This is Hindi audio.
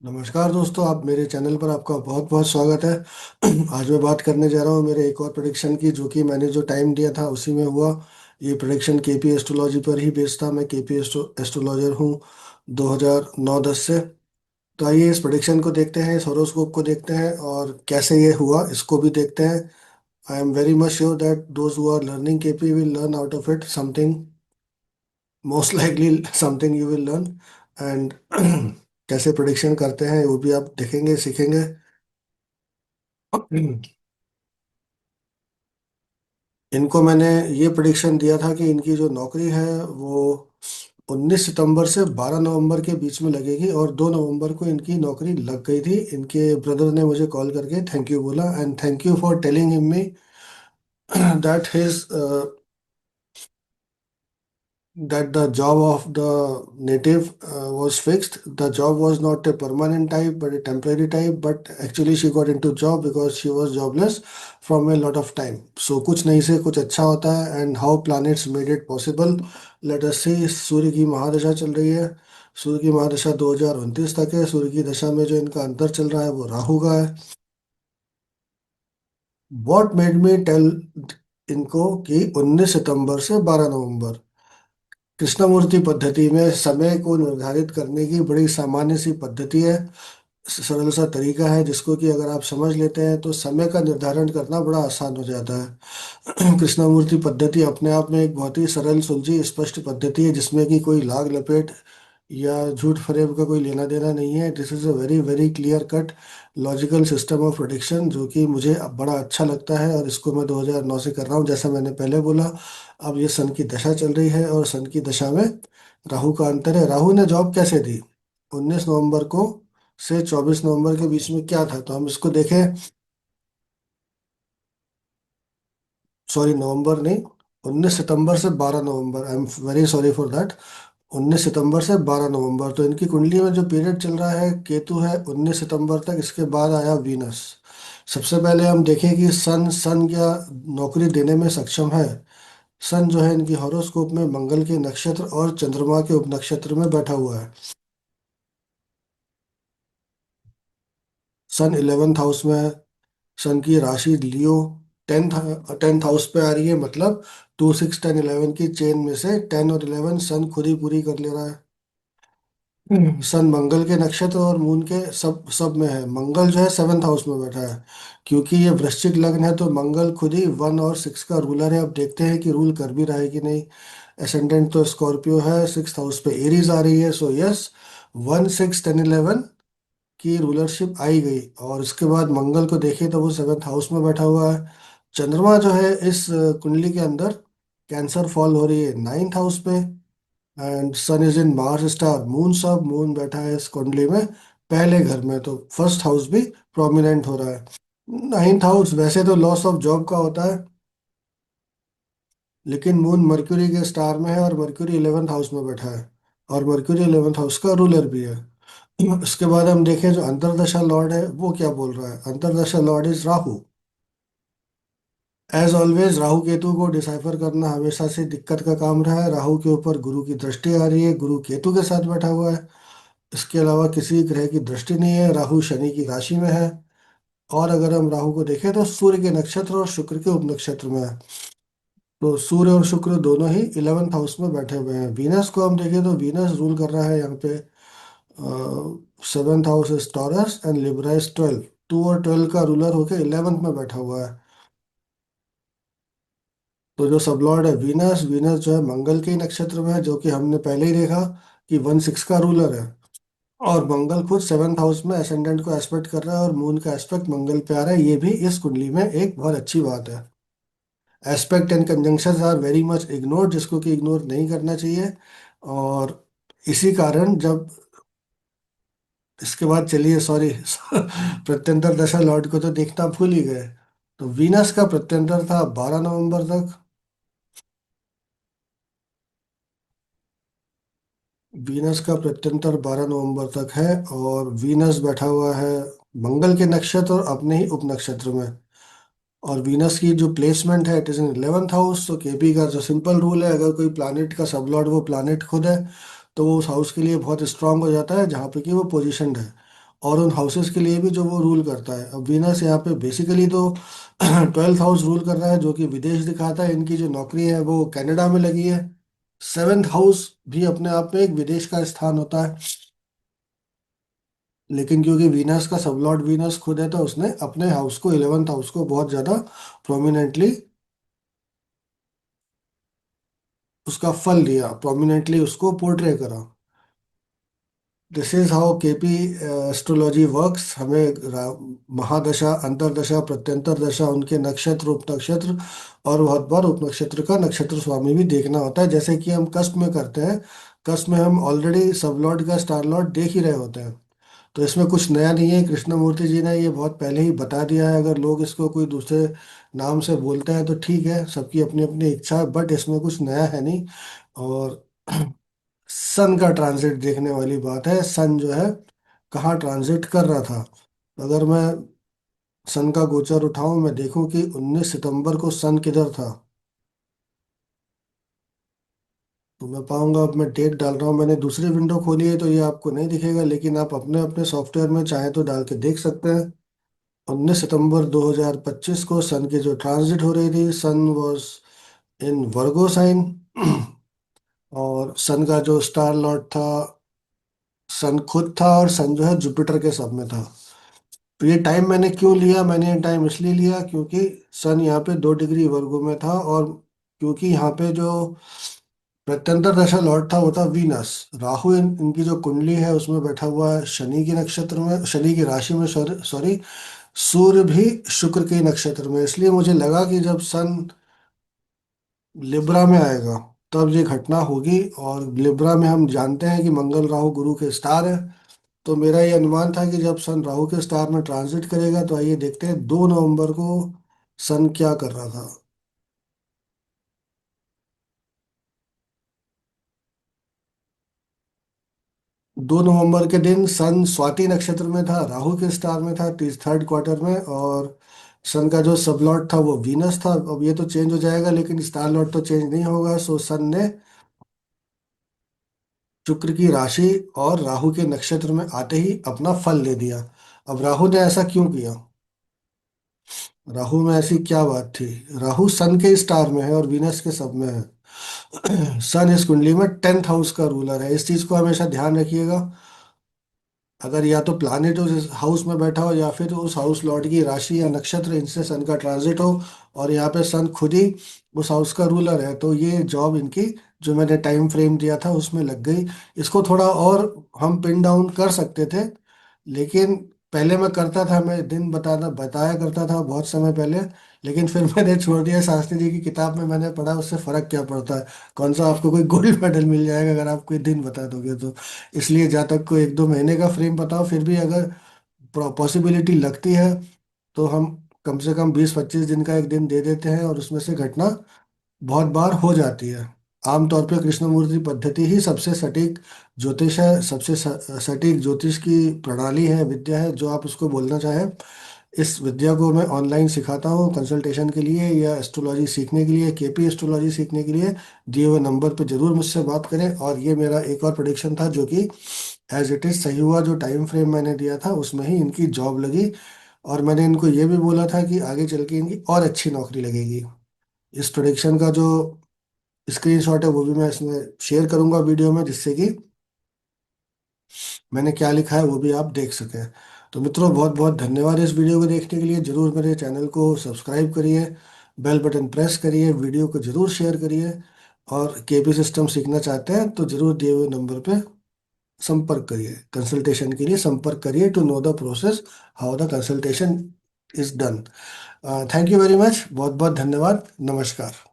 नमस्कार दोस्तों, आप मेरे चैनल पर आपका बहुत बहुत स्वागत है। आज मैं बात करने जा रहा हूँ मेरे एक और प्रेडिक्शन की, जो कि मैंने जो टाइम दिया था उसी में हुआ। ये प्रेडिक्शन केपी एस्ट्रोलॉजी पर ही बेस्ड था। मैं केपी एस्ट्रोलॉजर हूँ 2009-10 से। तो आइए इस प्रेडिक्शन को देखते हैं, इस हॉरोस्कोप को देखते हैं और कैसे ये हुआ इसको भी देखते हैं। I am very much sure that those who are learning KP will learn out of it something, most likely something you will learn. And कैसे प्रोडिक्शन करते हैं वो भी आप देखेंगे, सीखेंगे। इनको मैंने ये प्रिडिक्शन दिया था कि इनकी जो नौकरी है वो 19 सितंबर से 12 नवंबर के बीच में लगेगी, और 2 नवंबर को इनकी नौकरी लग गई थी। इनके ब्रदर ने मुझे कॉल करके थैंक यू बोला, and thank you for telling him me that his that the job of the native was fixed. The job was not a permanent type but a temporary type. But actually she got into job because she was jobless from a lot of time. So कुछ नहीं से कुछ अच्छा होता है, and how planets made it possible. Let us see। सूर्य की महादशा चल रही है। सूर्य की महादशा 2029 तक है। सूर्य की दशा में जो इनका अंतर चल रहा है वो राहु का है। What made me tell इनको कि 19 सितंबर से 12 नवंबर, कृष्णमूर्ति पद्धति में समय को निर्धारित करने की बड़ी सामान्य सी पद्धति है। सरल सा तरीका है जिसको कि अगर आप समझ लेते हैं तो समय का निर्धारण करना बड़ा आसान हो जाता है। कृष्णमूर्ति पद्धति अपने आप में एक बहुत ही सरल सुलझी स्पष्ट पद्धति है, जिसमें कि कोई लाग लपेट या झूठ फरेब का कोई लेना देना नहीं है। This is a very very clear cut logical system of prediction, जो कि मुझे अब बड़ा अच्छा लगता है, और इसको मैं 2009 से कर रहा हूँ जैसा मैंने पहले बोला। अब ये सन की दशा चल रही है, और सन की दशा में राहु का अंतर है। राहु ने जॉब कैसे दी 19 नवंबर को से 24 नवंबर के बीच में, क्या था, तो हम इसको देखें। सॉरी, नवंबर नहीं, 19 सितंबर से 12 नवंबर। I am very sorry for that. 19 सितंबर से 12 नवंबर, तो इनकी कुंडली में जो पीरियड चल रहा है, केतु है 19 सितंबर तक। इसके बाद आया वीनस। सबसे पहले हम देखें कि सन सन क्या नौकरी देने में सक्षम है। सन जो है इनकी हॉरोस्कोप में मंगल के नक्षत्र और चंद्रमा के उपनक्षत्र में बैठा हुआ है। सन 11th हाउस में है। सन की राशि लियो। टेंथ टेंथ हाउस पे आ रही है, मतलब 2 6 10 11 की चेन में से 10 और 11 सन खुद ही पूरी कर ले रहा है। सन मंगल के नक्षत्र और मून के सब सब में है। मंगल जो है 7th हाउस में बैठा है। क्योंकि ये वृश्चिक लग्न है तो मंगल खुद ही 1 और 6 का रूलर है। अब देखते हैं कि रूल कर भी रहा है कि नहीं। एसेंडेंट तो स्कॉर्पियो है, 6th हाउस पे एरीज आ रही है, सो यस, 1 6 10 11 की रूलरशिप आई गई। और उसके बाद मंगल को देखें तो वो 7th हाउस में बैठा हुआ है। चंद्रमा जो है इस कुंडली के अंदर कैंसर फॉल हो रही है 9th हाउस पे। And sun is in Mars star moon, sub moon बैठा है इस कुंडली में पहले घर में, तो फर्स्ट हाउस भी प्रोमिनेंट हो रहा है। 9th हाउस वैसे तो लॉस ऑफ जॉब का होता है, लेकिन मून मर्क्यूरी के स्टार में है, और मर्क्यूरी 11th हाउस में बैठा है, और मर्क्यूरी 11th हाउस का रूलर भी है। उसके बाद हम देखें जो अंतरदशा लॉर्ड है वो क्या बोल रहा है। अंतरदशा lord is Rahu. As always Rahu Ketu को डिसाइफर करना हमेशा से दिक्कत का काम रहा है। राहु के ऊपर गुरु की दृष्टि आ रही है, गुरु केतु के साथ बैठा हुआ है। इसके अलावा किसी ग्रह की दृष्टि नहीं है। राहु शनि की राशि में है। और अगर हम राहु को देखें तो सूर्य के नक्षत्र और शुक्र के उपनक्षत्र में है। तो सूर्य और शुक्र दोनों ही 11th हाउस में बैठे हुए हैं। वीनस को हम देखें तो वीनस रूल कर रहा है यहाँ पे। 7th house is taurus and Libra is 12। 2 और 12 का रूलर होके 11th में बैठा हुआ है। तो जो सबलॉर्ड है वीनस, वीनस जो है मंगल के ही नक्षत्र में है, जो कि हमने पहले ही देखा कि 1 6 का रूलर है। और मंगल खुद 7th हाउस में एसेंडेंट को एस्पेक्ट कर रहा है, और मून का एस्पेक्ट मंगल पे आ रहा है। ये भी इस कुंडली में एक बहुत अच्छी बात है। Aspect and conjunctions are very much ignored, जिसको कि इग्नोर नहीं करना चाहिए। और इसी कारण जब इसके बाद चलिए, सॉरी, प्रत्यंतर दशा लॉर्ड को तो देखना भूल ही गए। तो वीनस का प्रत्यंतर था 12 नवंबर तक। वीनस का प्रत्यंतर 12 नवंबर तक है, और वीनस बैठा हुआ है मंगल के नक्षत्र और अपने ही उपनक्षत्र में। और वीनस की जो प्लेसमेंट है it is in 11th house. तो केपी का जो सिंपल रूल है, अगर कोई प्लानिट का सबलॉर्ड वो प्लानिट खुद है तो वो उस हाउस के लिए बहुत स्ट्रांग हो जाता है जहाँ पे कि वो पोजीशनड है। और उन हाउसेस के लिए भी जो वो रूल करता है। अब वीनस यहाँ पे बेसिकली तो 12th हाउस रूल कर रहा है, जो कि विदेश दिखाता है। इनकी जो नौकरी है वो कनाडा में लगी है। 7th हाउस भी अपने आप में एक विदेश का स्थान होता है, लेकिन क्योंकि वीनस का सब लॉर्ड वीनस खुद है, तो उसने अपने हाउस को, 11th हाउस को बहुत ज्यादा प्रोमिनेंटली उसका फल दिया, प्रोमिनेंटली उसको पोर्ट्रे करा। This is how KP astrology works. हमें महादशा, अंतरदशा, प्रत्यंतर दशा, उनके नक्षत्र, उप नक्षत्र और बहुत बार उप नक्षत्र का नक्षत्र स्वामी भी देखना होता है, जैसे कि हम कस्प में करते हैं। कस्प में हम ऑलरेडी सब लॉर्ड का स्टार लॉर्ड देख ही रहे होते हैं। तो इसमें कुछ नया नहीं है, कृष्णमूर्ति जी ने ये बहुत पहले ही बता दिया है। अगर लोग इसको कोई दूसरे नाम से बोलते हैं तो ठीक है, सबकी अपनी अपनी इच्छा है, बट इसमें कुछ नया है नहीं। और सन का ट्रांजिट देखने वाली बात है। सन जो है कहाँ ट्रांजिट कर रहा था। अगर मैं सन का गोचर उठाऊं, मैं देखूं कि 19 सितंबर को सन किधर था, तो मैं पाऊंगा। अब मैं डेट डाल रहा हूँ, मैंने दूसरी विंडो खोली है तो ये आपको नहीं दिखेगा, लेकिन आप अपने अपने सॉफ्टवेयर में चाहे तो डाल के देख सकते हैं। 19 सितंबर 2025 को सन की जो ट्रांजिट हो रही थी, सन वॉज इन वर्गो साइन। और सन का जो स्टार लॉर्ड था, सन खुद था, और सन जो है जुपिटर के सब में था। तो ये टाइम मैंने क्यों लिया, मैंने ये टाइम इसलिए लिया क्योंकि सन यहाँ पे 2 डिग्री वर्गो में था, और क्योंकि यहाँ पे जो प्रत्यंतर दशा लॉर्ड था वो था वीनस। राहु इनकी जो कुंडली है उसमें बैठा हुआ है शनि की नक्षत्र में, शनि की राशि में, सॉरी। सूर्य भी शुक्र के नक्षत्र में। इसलिए मुझे लगा कि जब सन लिब्रा में आएगा तब ये घटना होगी। और लिब्रा में हम जानते हैं कि मंगल राहु गुरु के स्टार है। तो मेरा ये अनुमान था कि जब सन राहु के स्टार में ट्रांजिट करेगा, तो आइए देखते हैं 2 नवंबर को सन क्या कर रहा था। 2 नवंबर के दिन सन स्वाति नक्षत्र में था, राहु के स्टार में था, थर्ड क्वार्टर में। और सन का जो सब लॉर्ड था वो वीनस था। अब ये तो चेंज हो जाएगा, लेकिन स्टार लॉर्ड तो चेंज नहीं होगा। सो सन ने शुक्र की राशि और राहु के नक्षत्र में आते ही अपना फल दे दिया। अब राहु ने ऐसा क्यों किया, राहु में ऐसी क्या बात थी। राहु सन के स्टार में है और वीनस के सब में है। सन इस कुंडली में 10th हाउस का रूलर है, इस चीज को हमेशा ध्यान रखिएगा। अगर या तो प्लैनेट उस हाउस में बैठा हो, या फिर उस हाउस लॉर्ड की राशि या नक्षत्र, इनसे सन का ट्रांजिट हो, और यहाँ पे सन खुद ही उस हाउस का रूलर है, तो ये जॉब इनकी जो मैंने टाइम फ्रेम दिया था उसमें लग गई। इसको थोड़ा और हम पिन डाउन कर सकते थे, लेकिन पहले मैं करता था, मैं दिन बताया करता था बहुत समय पहले। लेकिन फिर मैंने छोड़ दिया। शास्त्री जी की किताब में मैंने पढ़ा, उससे फर्क क्या पड़ता है, कौन सा आपको कोई गोल्ड मेडल मिल जाएगा अगर आप कोई दिन बता दोगे तो। इसलिए जहाँ तक को 1-2 महीने का फ्रेम बताओ, फिर भी अगर पॉसिबिलिटी लगती है तो हम कम से कम 20-25 दिन का एक दिन दे देते हैं, और उसमें से घटना बहुत बार हो जाती है। आमतौर पे कृष्णमूर्ति पद्धति ही सबसे सटीक ज्योतिष है, सबसे सटीक ज्योतिष की प्रणाली है, विद्या है, जो आप उसको बोलना चाहें। इस विद्या को मैं ऑनलाइन सिखाता हूँ कंसल्टेशन के लिए, या एस्ट्रोलॉजी सीखने के लिए, केपी एस्ट्रोलॉजी सीखने के लिए। दिए हुए नंबर पर जरूर मुझसे बात करें। और ये मेरा एक और प्रेडिक्शन था जो कि एज इट इज सही हुआ। जो टाइम फ्रेम मैंने दिया था उसमें ही इनकी जॉब लगी, और मैंने इनको ये भी बोला था कि आगे चल के इनकी और अच्छी नौकरी लगेगी। इस प्रोडिक्शन का जो स्क्रीनशॉट है वो भी मैं इसमें शेयर करूंगा वीडियो में, जिससे कि मैंने क्या लिखा है वो भी आप देख सकें। तो मित्रों, बहुत बहुत धन्यवाद इस वीडियो को देखने के लिए। जरूर मेरे चैनल को सब्सक्राइब करिए, बेल बटन प्रेस करिए, वीडियो को जरूर शेयर करिए। और केपी सिस्टम सीखना चाहते हैं तो जरूर दिए हुए नंबर पे संपर्क करिए, कंसल्टेशन के लिए संपर्क करिए, to know the process how the consultation is done. Thank you very much, बहुत बहुत धन्यवाद, नमस्कार।